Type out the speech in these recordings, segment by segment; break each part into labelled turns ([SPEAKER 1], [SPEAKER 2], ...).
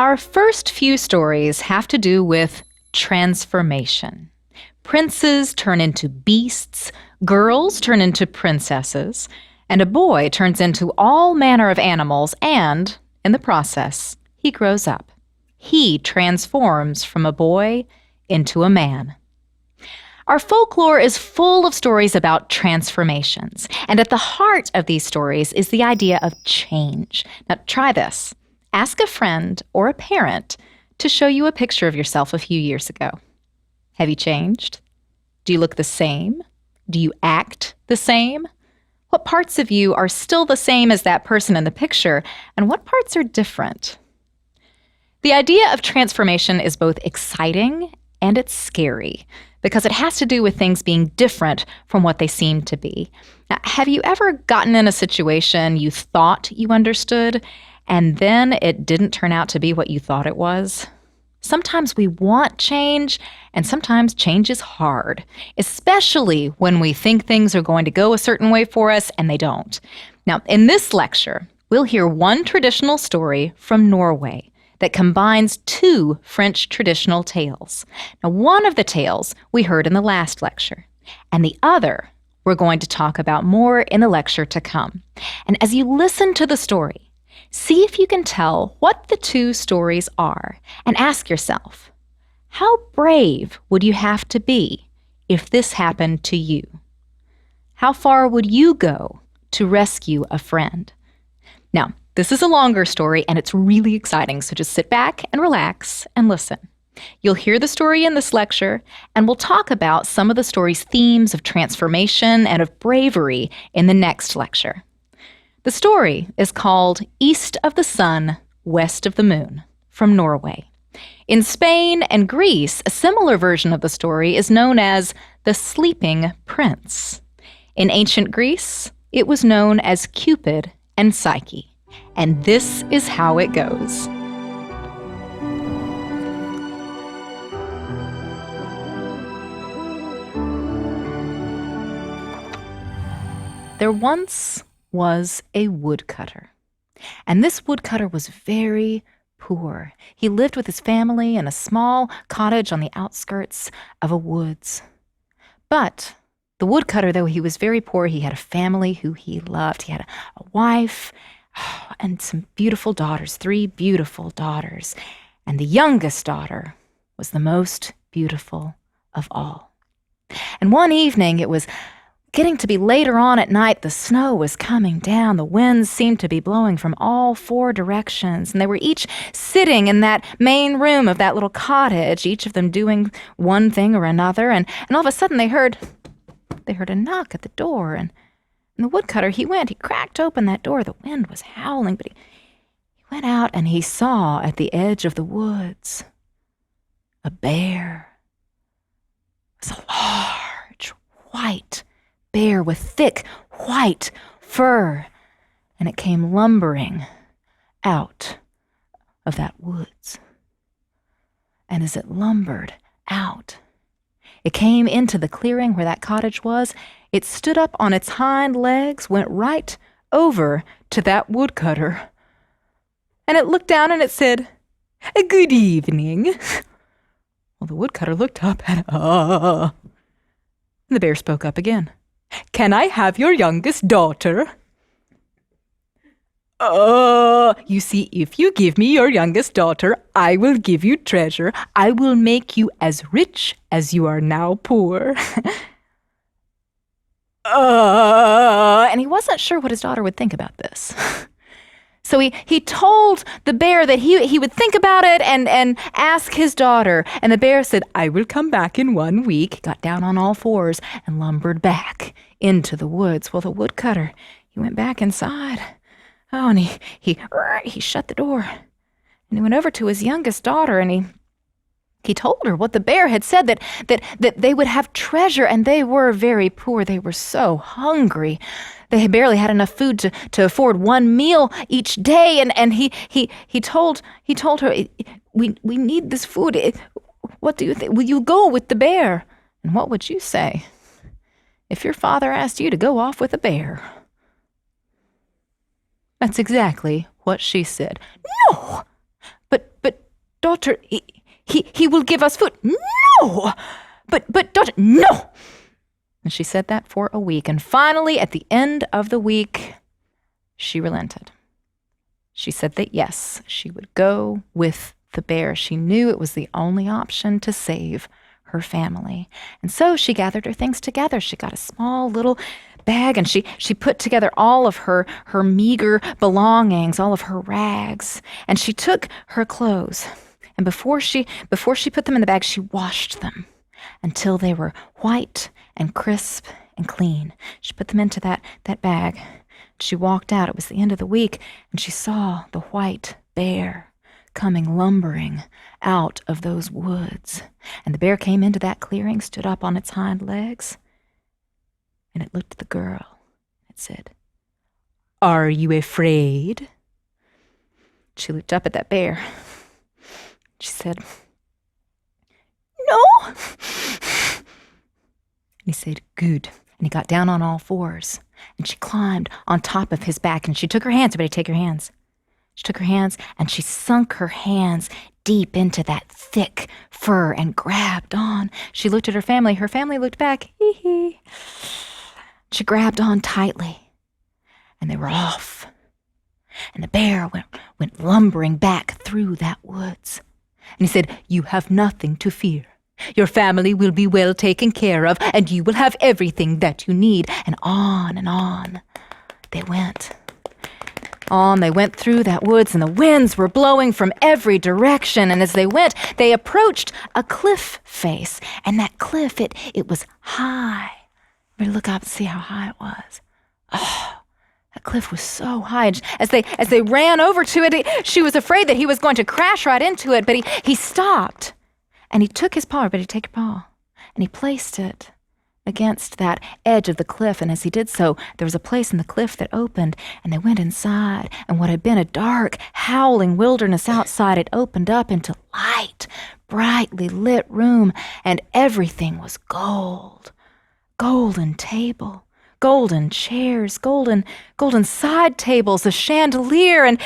[SPEAKER 1] Our first few stories have to do with transformation. Princes turn into beasts, girls turn into princesses, and a boy turns into all manner of animals, and, in the process, he grows up. He transforms from a boy into a man. Our folklore is full of stories about transformations, and at the heart of these stories is the idea of change. Now, try this. Ask a friend or a parent to show you a picture of yourself a few years ago. Have you changed? Do you look the same? Do you act the same? What parts of you are still the same as that person in the picture, and what parts are different? The idea of transformation is both exciting and it's scary because it has to do with things being different from what they seem to be. Now, have you ever gotten in a situation you thought you understood, and then it didn't turn out to be what you thought it was? Sometimes we want change, and sometimes change is hard, especially when we think things are going to go a certain way for us and they don't. Now, in this lecture, we'll hear one traditional story from Norway that combines two French traditional tales. Now, one of the tales we heard in the last lecture, and the other we're going to talk about more in the lecture to come. And as you listen to the story, see if you can tell what the two stories are, and ask yourself, how brave would you have to be if this happened to you? How far would you go to rescue a friend? Now, this is a longer story, and it's really exciting, so just sit back and relax and listen. You'll hear the story in this lecture, and we'll talk about some of the story's themes of transformation and of bravery in the next lecture. The story is called East of the Sun, West of the Moon, from Norway. In Spain and Greece, a similar version of the story is known as the Sleeping Prince. In ancient Greece, it was known as Cupid and Psyche. And this is how it goes. There once was a woodcutter. And this woodcutter was very poor. He lived with his family in a small cottage on the outskirts of a woods. But the woodcutter, though he was very poor, he had a family who he loved. He had a wife and some beautiful daughters, 3 beautiful daughters. And the youngest daughter was the most beautiful of all. And one evening, it was getting to be later on at night. The snow was coming down. The winds seemed to be blowing from all 4 directions. And they were each sitting in that main room of that little cottage, each of them doing one thing or another. And all of a sudden they heard a knock at the door. And the woodcutter, he cracked open that door. The wind was howling, but he went out and he saw at the edge of the woods a bear. It was a large, white bear with thick, white fur, and it came lumbering out of that woods. And as it lumbered out, it came into the clearing where that cottage was. It stood up on its hind legs, went right over to that woodcutter, and it looked down and it said, "Good evening." Well, the woodcutter looked up and and the bear spoke up again. "Can I have your youngest daughter?" You see, if you give me your youngest daughter, I will give you treasure. I will make you as rich as you are now poor. And he wasn't sure what his daughter would think about this. So he told the bear that he would think about it and ask his daughter. And the bear said, "I will come back in 1 week." He got down on all 4s and lumbered back into the woods. Well, the woodcutter, he went back inside. Oh, and he shut the door. And he went over to his youngest daughter and he told her what the bear had said, that they would have treasure, and they were very poor. They were so hungry. They barely had enough food to afford 1 meal each day. And he told her, we need this food. What do you think? Will you go with the bear? And what would you say if your father asked you to go off with a bear? That's exactly what she said. "No! But daughter, he will give us food. No! But daughter, no! And she said that for a week. And finally, at the end of the week, she relented. She said that yes, she would go with the bear. She knew it was the only option to save her family. And so she gathered her things together. She got a small little bag and she put together all of her meager belongings, all of her rags. And she took her clothes. And before she put them in the bag, she washed them until they were white and crisp and clean. She put them into that bag. She walked out. It was the end of the week, and she saw the white bear coming lumbering out of those woods. And the bear came into that clearing, stood up on its hind legs, and it looked at the girl. It said, "Are you afraid?" She looked up at that bear. She said, "No." And he said, "Good." And he got down on all fours. And she climbed on top of his back. And she took her hands. Everybody take your hands. She took her hands and she sunk her hands deep into that thick fur and grabbed on. She looked at her family. Her family looked back. Hee hee. She grabbed on tightly. And they were off. And the bear went lumbering back through that woods. And he said, "You have nothing to fear. Your family will be well taken care of, and you will have everything that you need." And on they went. On they went through that woods, and the winds were blowing from every direction. And as they went, they approached a cliff face. And that cliff, it was high. Everybody look up and see how high it was. Oh, that cliff was so high. And as they ran over to it, she was afraid that he was going to crash right into it, but he stopped. And he took his paw. Everybody take your paw. And he placed it against that edge of the cliff. And as he did so, there was a place in the cliff that opened, and they went inside. And what had been a dark, howling wilderness outside, it opened up into light, brightly lit room, and everything was gold. Golden table, golden chairs, golden side tables, a chandelier, and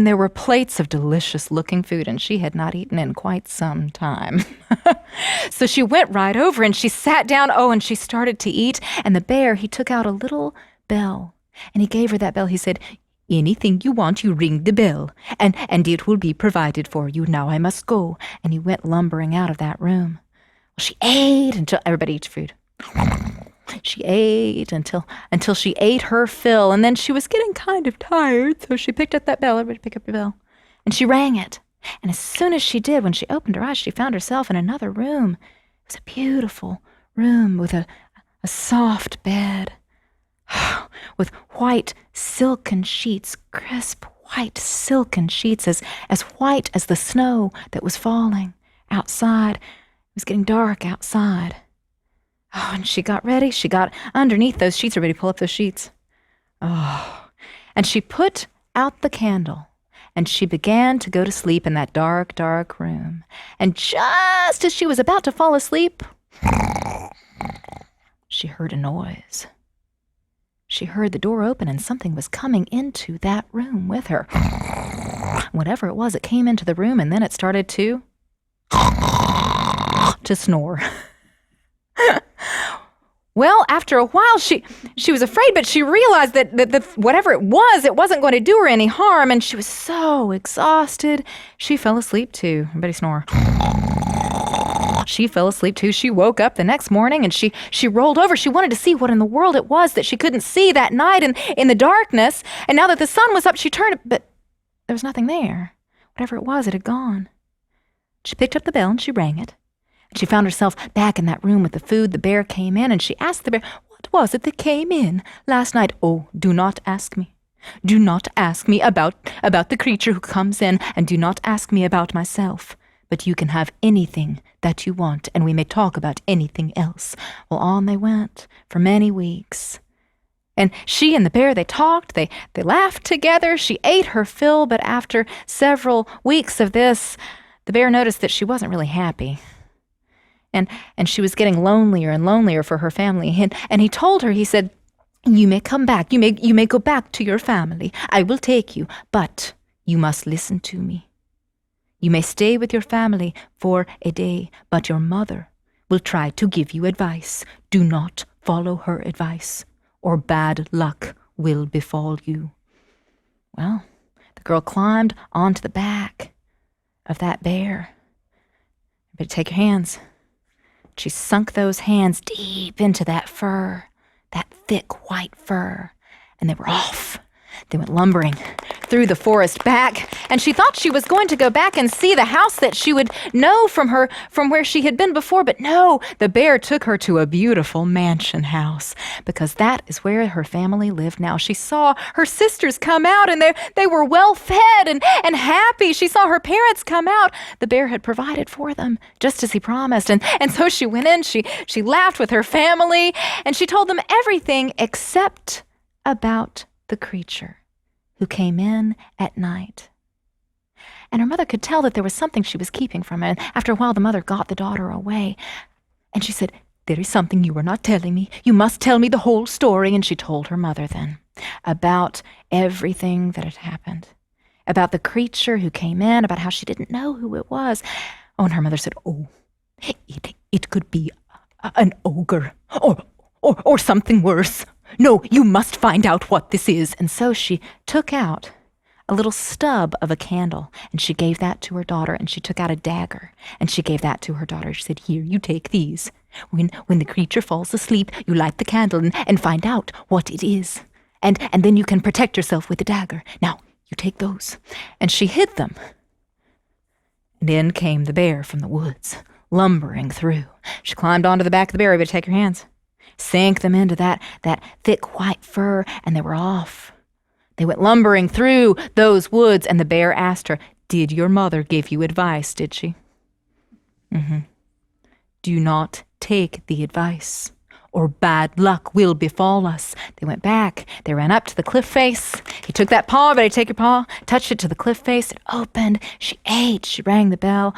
[SPEAKER 1] there were plates of delicious-looking food, and she had not eaten in quite some time. So she went right over, and she sat down, and she started to eat, and the bear, he took out a little bell, and he gave her that bell. He said, "Anything you want, you ring the bell, and it will be provided for you. Now I must go." And he went lumbering out of that room. Well, she ate until everybody eats food. She ate until she ate her fill, and then she was getting kind of tired, so she picked up that bell. Everybody pick up your bell. And she rang it. And as soon as she did, when she opened her eyes, she found herself in another room. It was a beautiful room with a soft bed, with white silken sheets, crisp white silken sheets, as white as the snow that was falling outside. It was getting dark outside. And she got ready. She got underneath those sheets. Everybody pull up those sheets. And she put out the candle, and she began to go to sleep in that dark, dark room. And just as she was about to fall asleep, she heard a noise. She heard the door open, and something was coming into that room with her. Whatever it was, it came into the room, and then it started to snore. Well, after a while, she was afraid, but she realized that whatever it wasn't going to do her any harm, and she was so exhausted, she fell asleep too. Everybody snore. She fell asleep too. She woke up the next morning, and she rolled over. She wanted to see what in the world it was that she couldn't see that night in the darkness, and now that the sun was up, she turned, but there was nothing there. Whatever it was, it had gone. She picked up the bell, and she rang it. She found herself back in that room with the food. The bear came in, and she asked the bear, "What was it that came in last night?" "Oh, do not ask me. Do not ask me about the creature who comes in, and do not ask me about myself. But you can have anything that you want, and we may talk about anything else." Well, on they went for many weeks. And she and the bear, they talked, they laughed together. She ate her fill, but after several weeks of this, the bear noticed that she wasn't really happy. And she was getting lonelier and lonelier for her family. And he told her, he said, "You may come back. You may go back to your family. I will take you, but you must listen to me. You may stay with your family for a day, but your mother will try to give you advice. Do not follow her advice, or bad luck will befall you." Well, the girl climbed onto the back of that bear. But take your hands. She sunk those hands deep into that fur, that thick white fur, and they were off. They went lumbering through the forest back, and she thought she was going to go back and see the house that she would know from where she had been before, but no, the bear took her to a beautiful mansion house, because that is where her family lived now. She saw her sisters come out, and they were well fed and happy. She saw her parents come out. The bear had provided for them, just as he promised, and so she went in, she laughed with her family, and she told them everything except about the creature who came in at night. And her mother could tell that there was something she was keeping from her. And after a while, the mother got the daughter away. And she said, "There is something you are not telling me. You must tell me the whole story." And she told her mother then about everything that had happened, about the creature who came in, about how she didn't know who it was. Oh, and her mother said, "Oh, it could be an ogre or something worse. No, you must find out what this is." And so she took out a little stub of a candle, and she gave that to her daughter, and she took out a dagger, and she gave that to her daughter. She said, "Here, you take these. When the creature falls asleep, you light the candle and find out what it is. And then you can protect yourself with the dagger. Now, you take those." And she hid them. And in came the bear from the woods, lumbering through. She climbed onto the back of the bear. Everybody take your hands. Sank them into that thick white fur, and they were off. They went lumbering through those woods, and the bear asked her, "Did your mother give you advice, did she?" "Do not take the advice, or bad luck will befall us." They went back. They ran up to the cliff face. He took that paw. Everybody take your paw. Touched it to the cliff face. It opened. She ate. She rang the bell.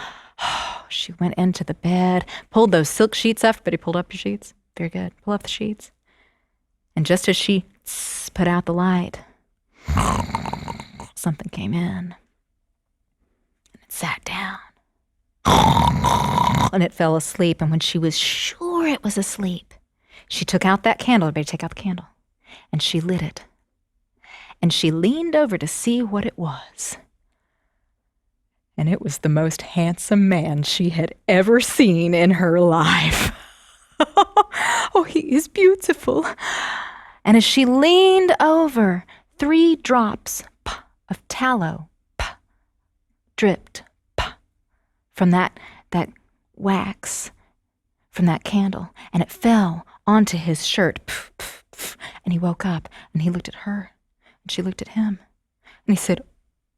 [SPEAKER 1] She went into the bed, pulled those silk sheets up. Everybody pulled up your sheets. Very good. Pull up the sheets. And just as she put out the light, something came in. And it sat down. And it fell asleep. And when she was sure it was asleep, she took out that candle. Everybody take out the candle. And she lit it. And she leaned over to see what it was. And it was the most handsome man she had ever seen in her life. Oh, he is beautiful. And as she leaned over, 3 drops of tallow dripped from that wax, from that candle, and it fell onto his shirt. And he woke up, and he looked at her, and she looked at him, and he said,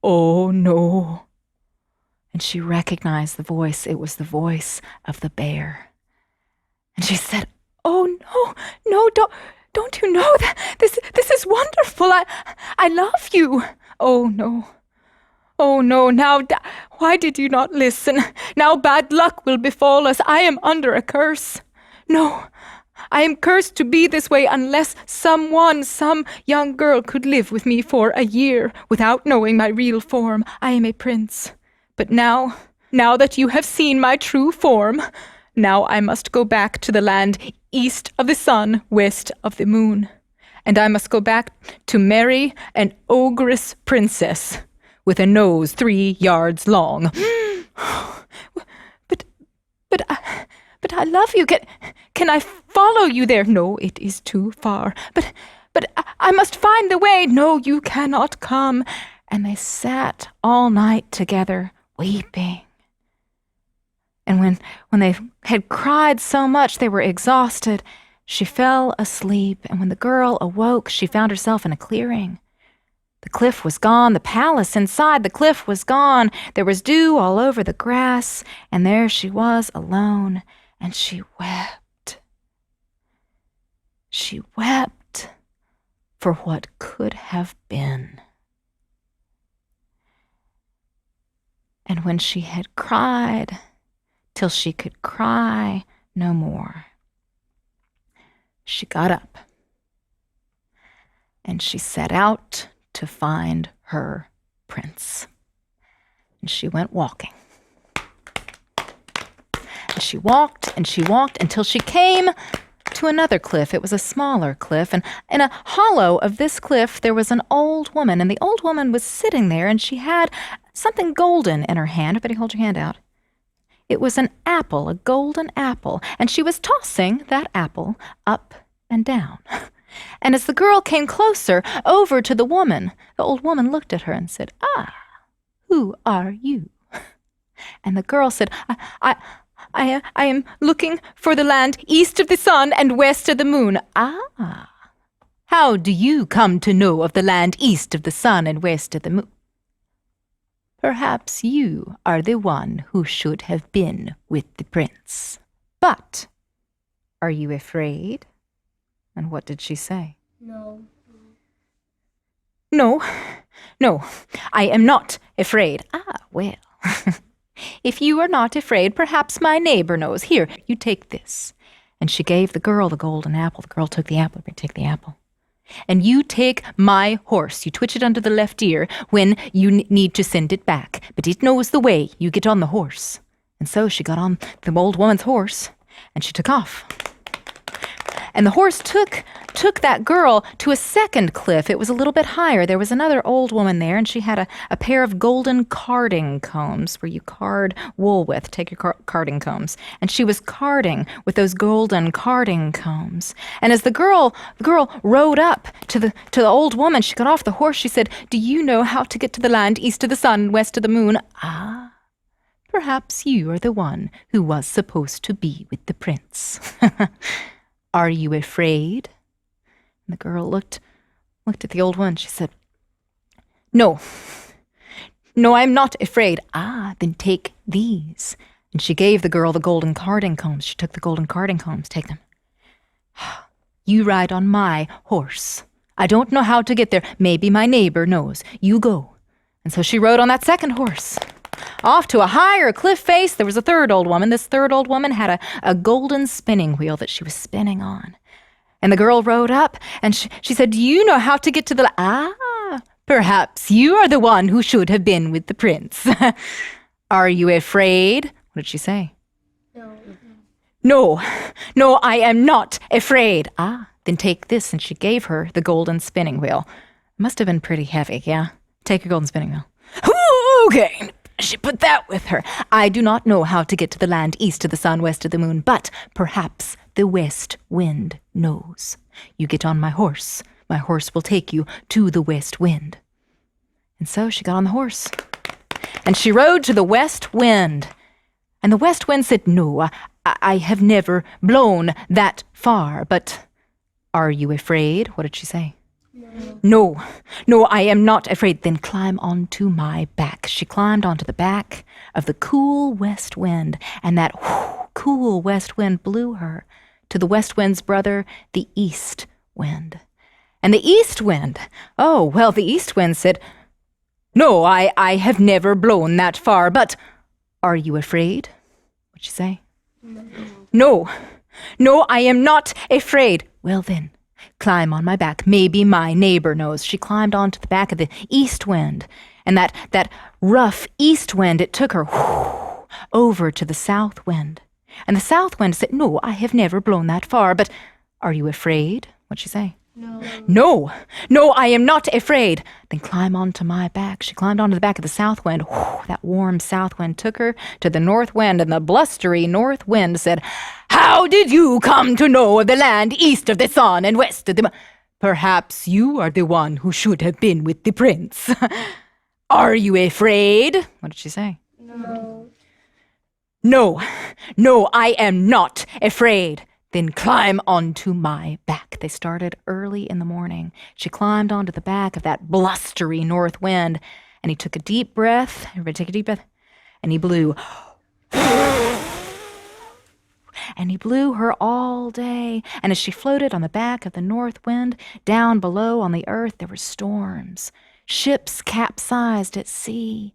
[SPEAKER 1] "Oh, no." And she recognized the voice. It was the voice of the bear. And she said, "Oh, no, don't you know that this is wonderful? I love you." "Oh, no, now, why did you not listen? Now bad luck will befall us. I am under a curse. No, I am cursed to be this way unless some young girl could live with me for a year without knowing my real form. I am a prince. But now that you have seen my true form, now I must go back to the land east of the sun, west of the moon. And I must go back to marry an ogress princess with a nose 3 yards long." But I love you. Can I follow you there?" "No, it is too far. But I must find the way." "No, you cannot come." And they sat all night together, weeping. And when they had cried so much they were exhausted, she fell asleep. And when the girl awoke, she found herself in a clearing. The cliff was gone. The palace inside the cliff was gone. There was dew all over the grass, and there she was alone, and she wept. She wept for what could have been. And when she had cried till she could cry no more, she got up and she set out to find her prince. And she went walking. And she walked and she walked until she came to another cliff. It was a smaller cliff, and in a hollow of this cliff there was an old woman, and the old woman was sitting there, and she had something golden in her hand. Everybody hold your hand out. It was an apple, a golden apple, and she was tossing that apple up and down. And as the girl came closer over to the woman, the old woman looked at her and said, "Ah, who are you?" And the girl said, I am looking for the land east of the sun and west of the moon." "Ah, how do you come to know of the land east of the sun and west of the moon?" "Perhaps you are the one who should have been with the prince. But are you afraid?" And what did she say?
[SPEAKER 2] No.
[SPEAKER 1] No, I am not afraid." "Ah, well, if you are not afraid, perhaps my neighbor knows. Here, you take this." And she gave the girl the golden apple. The girl took the apple. Take the apple. "And you take my horse. You twitch it under the left ear when you need to send it back. But it knows the way. You get on the horse." And so she got on the old woman's horse, and she took off. And the horse took that girl to a second cliff. It was a little bit higher. There was another old woman there, and she had a pair of golden carding combs where you card wool with. Take your carding combs. And she was carding with those golden carding combs. And as the girl rode up to the old woman, she got off the horse. She said, "Do you know how to get to the land east of the sun and west of the moon?" "Ah, perhaps you are the one who was supposed to be with the prince. Are you afraid?" And the girl looked at the old one. She said, No, I'm not afraid." "Ah, then take these." And she gave the girl the golden carding combs. She took the golden carding combs. "Take them. You ride on my horse. I don't know how to get there. Maybe my neighbor knows. You go." And so she rode on that second horse. Off to a higher cliff face, there was a third old woman. This third old woman had a golden spinning wheel that she was spinning on. And the girl rode up, and she said, "Do you know how to get to the... Ah, perhaps you are the one who should have been with the prince. Are you afraid?" What did she say? No, I am not afraid." "Ah, then take this." And she gave her the golden spinning wheel. It must have been pretty heavy, yeah? "Take your golden spinning wheel." "Okay." She put that with her. "I do not know how to get to the land east of the sun, west of the moon, but perhaps the west wind knows. You get on my horse. My horse will take you to the west wind." And so she got on the horse, and she rode to the west wind. And the west wind said, "No, I have never blown that far, but are you afraid?" What did she say? No, I am not afraid." "Then climb onto my back." She climbed onto the back of the cool west wind, and that cool west wind blew her to the west wind's brother, the east wind. And the east wind, the east wind said, "No, I have never blown that far, but are you afraid?" What'd she say? No, I am not afraid." "Well then, climb on my back. Maybe my neighbor knows." She climbed onto the back of the east wind, and that rough east wind, it took her over to the south wind. And the south wind said, "No, I have never blown that far, but are you afraid?" What'd she say? No, I am not afraid." "Then climb onto my back." She climbed onto the back of the south wind. That warm south wind took her to the north wind, and the blustery north wind said, "How did you come to know of the land east of the sun and west of the moon?" "Perhaps you are the one who should have been with the prince." "Are you afraid?" What did she say? No, I am not afraid." "Then climb onto my back." They started early in the morning. She climbed onto the back of that blustery north wind, and he took a deep breath. Everybody take a deep breath. And he blew. And he blew her all day. And as she floated on the back of the north wind, down below on the earth, there were storms. Ships capsized at sea.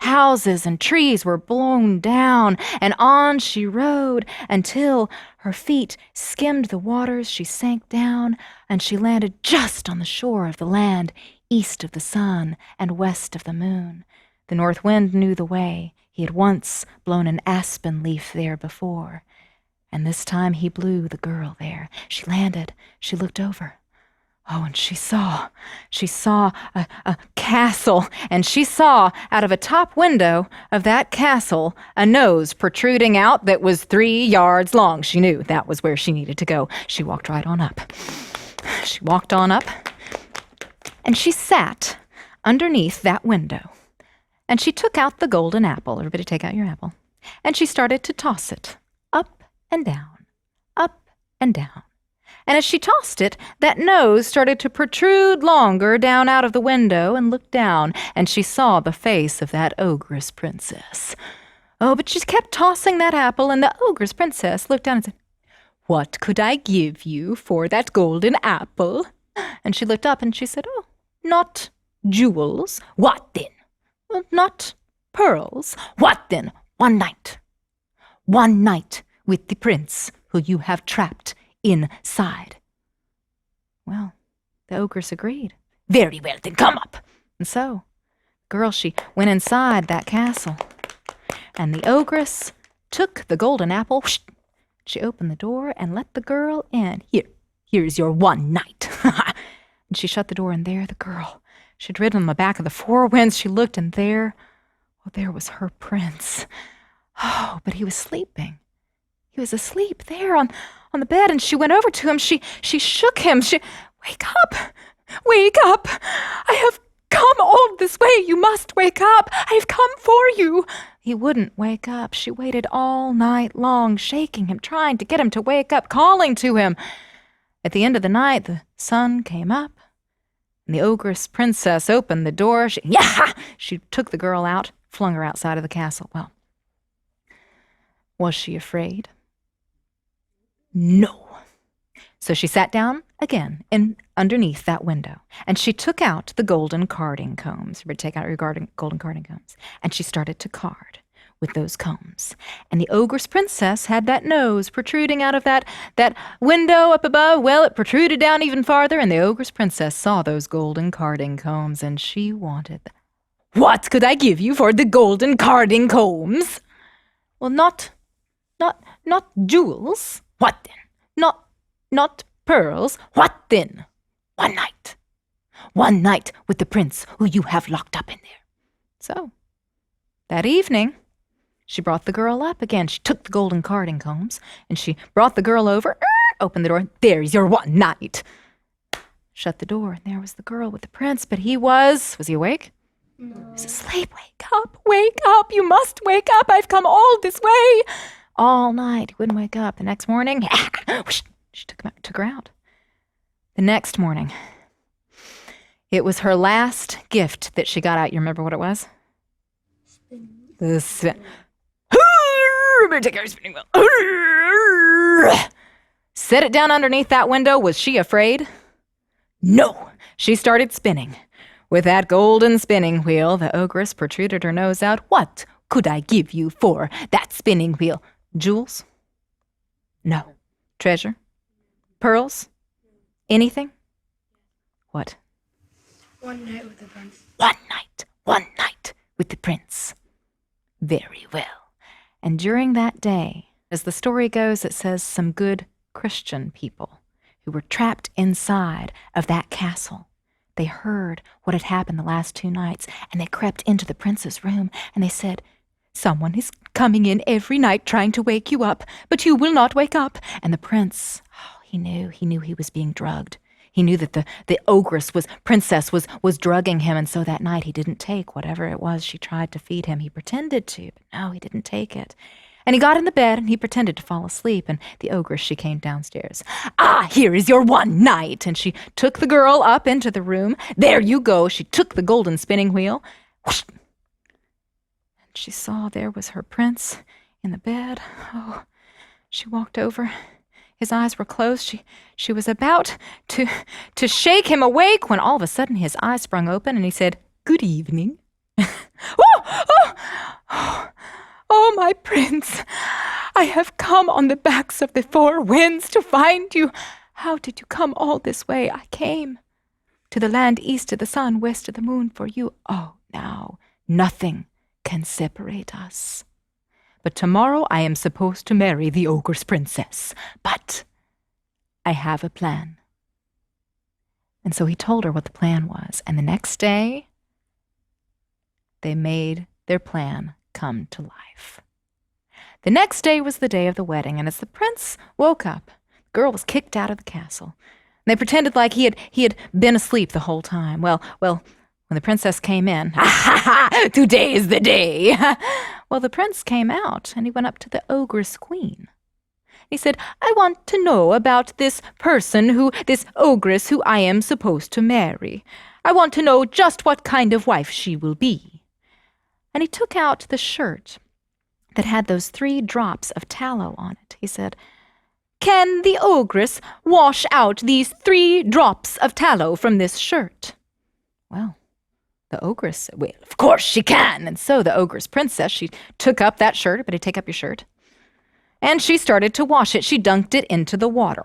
[SPEAKER 1] Houses and trees were blown down, and on she rode until her feet skimmed the waters. She sank down, and she landed just on the shore of the land east of the sun and west of the moon. The north wind knew the way. He had once blown an aspen leaf there before, and this time he blew the girl there. She landed. She looked over. Oh, and she saw a castle, and she saw out of a top window of that castle a nose protruding out that was 3 yards long. She knew that was where she needed to go. She walked right on up. She walked on up, and she sat underneath that window, and she took out the golden apple. Everybody take out your apple. And she started to toss it up and down, up and down. And as she tossed it, that nose started to protrude longer down out of the window and looked down, and she saw the face of that ogress princess. Oh, but she kept tossing that apple, and the ogress princess looked down and said, "What could I give you for that golden apple?" And she looked up and she said, "Oh, not jewels." "What then?" "Well, not pearls." "What then?" "One night. One night with the prince who you have trapped inside." Well, the ogress agreed. "Very well, then come up." And so, the girl, she went inside that castle, and the ogress took the golden apple. Whoosh, she opened the door and let the girl in. Here's your one night." And she shut the door, and there the girl. She'd ridden on the back of the 4 winds. She looked, and there was her prince. Oh, but he was sleeping. He was asleep there on the bed, and she went over to him. She shook him. "Wake up! Wake up! I have come all this way. You must wake up. I have come for you." He wouldn't wake up. She waited all night long, shaking him, trying to get him to wake up, calling to him. At the end of the night, the sun came up, and the ogress princess opened the door. She took the girl out, flung her outside of the castle. Well, was she afraid? No. So she sat down again underneath that window, and she took out the golden carding combs. Remember, take out your golden carding combs. And she started to card with those combs. And the ogress princess had that nose protruding out of that window up above. Well, it protruded down even farther, and the ogress princess saw those golden carding combs, and she wanted them. "What could I give you for the golden carding combs?" "Well, not jewels." "What then?" Not pearls." "What then?" One night with the prince who you have locked up in there." So, that evening, she brought the girl up again. She took the golden carding combs, and she brought the girl over, opened the door. "There's your one night." Shut the door, and there was the girl with the prince, but was he awake? No. He was asleep. Wake up, you must wake up. I've come all this way." All night, he wouldn't wake up. The next morning, she took her out. The next morning, it was her last gift that she got out. You remember what it was? The spin. Take your spinning wheel. Set it down underneath that window. Was she afraid? No. She started spinning. With that golden spinning wheel, the ogress protruded her nose out. "What could I give you for that spinning wheel?" "Jewels?" "No." "Treasure? Pearls? Anything?" "What?"
[SPEAKER 2] One night with the prince."
[SPEAKER 1] One night with the prince." Very well. And during that day, as the story goes, it says some good Christian people who were trapped inside of that castle, they heard what had happened the last 2 nights, and they crept into the prince's room, and they said, "Someone is coming in every night trying to wake you up, but you will not wake up." And the prince, he knew he was being drugged. He knew that the princess was drugging him, and so that night he didn't take whatever it was she tried to feed him. He pretended to, but no, he didn't take it. And he got in the bed, and he pretended to fall asleep, and the ogress, she came downstairs. "Here is your one night." And she took the girl up into the room. "There you go." She took the golden spinning wheel. Whoosh. And she saw there was her prince in the bed. Oh, she walked over. His eyes were closed. She was about to shake him awake when all of a sudden his eyes sprung open and he said, "Good evening." Oh, my prince, I have come on the backs of the 4 winds to find you. How did you come all this way? "I came to the land east of the sun, west of the moon for you." "Oh, Nothing can separate us. But tomorrow I am supposed to marry the ogre's princess. But I have a plan." And so he told her what the plan was. And the next day, they made their plan come to life. The next day was the day of the wedding, and as the prince woke up, the girl was kicked out of the castle. And they pretended like he had been asleep the whole time. Well, when the princess came in, "Ha ha ha! Today is the day!" Well, the prince came out, and he went up to the ogre's queen. He said, "I want to know about this ogress who I am supposed to marry. I want to know just what kind of wife she will be." And he took out the shirt that had those 3 drops of tallow on it. He said, "Can the ogress wash out these 3 drops of tallow from this shirt?" Well, the ogress said, "Well, of course she can." And so the ogre's princess, she took up that shirt. Everybody take up your shirt. And she started to wash it. She dunked it into the water.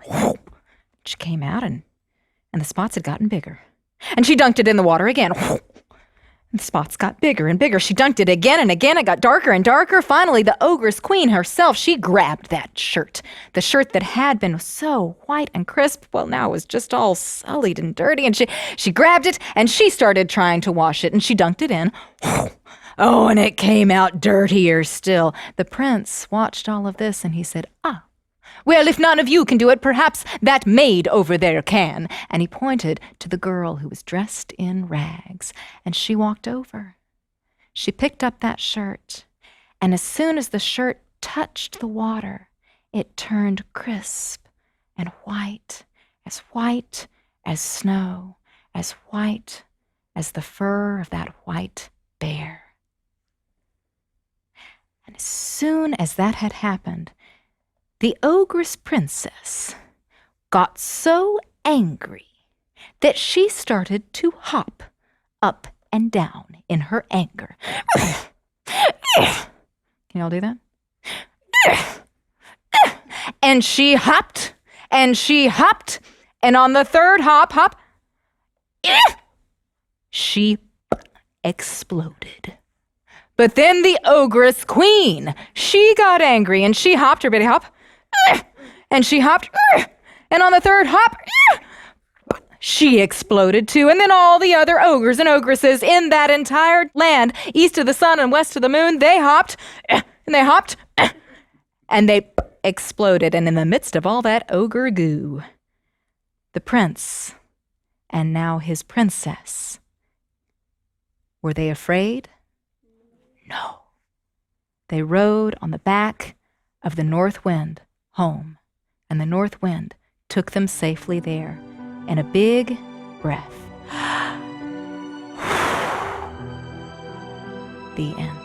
[SPEAKER 1] She came out, and the spots had gotten bigger. And she dunked it in the water again. And the spots got bigger and bigger. She dunked it again and again. It got darker and darker. Finally, the ogress queen herself, she grabbed that shirt. The shirt that had been so white and crisp, well, now it was just all sullied and dirty. And she grabbed it, and she started trying to wash it. And she dunked it in. Oh, and it came out dirtier still. The prince watched all of this, and he said, "Well, if none of you can do it, perhaps that maid over there can." And he pointed to the girl who was dressed in rags, and she walked over. She picked up that shirt, and as soon as the shirt touched the water, it turned crisp and white as snow, as white as the fur of that white bear. And as soon as that had happened, the ogress princess got so angry that she started to hop up and down in her anger. Can you all do that? And she hopped, and she hopped, and on the 3rd hop, she exploded. But then the ogress queen, she got angry, and she hopped her bitty hop, and she hopped, and on the 3rd hop, she exploded too. And then all the other ogres and ogresses in that entire land, east of the sun and west of the moon, they hopped, and they hopped, and they exploded. And in the midst of all that ogre goo, the prince and now his princess, were they afraid? No. They rode on the back of the north wind home, and the north wind took them safely there in a big breath. The end.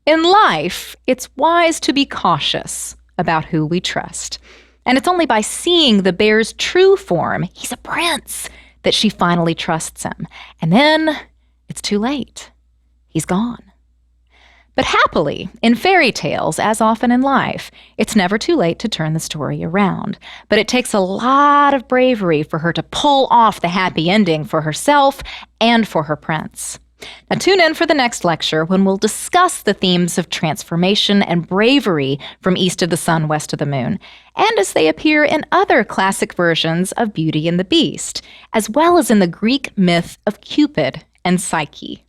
[SPEAKER 1] In life, it's wise to be cautious about who we trust. And it's only by seeing the bear's true form, he's a prince, that she finally trusts him. And then it's too late. He's gone. But happily, in fairy tales, as often in life, it's never too late to turn the story around. But it takes a lot of bravery for her to pull off the happy ending for herself and for her prince. Now tune in for the next lecture when we'll discuss the themes of transformation and bravery from East of the Sun, West of the Moon, and as they appear in other classic versions of Beauty and the Beast, as well as in the Greek myth of Cupid and Psyche.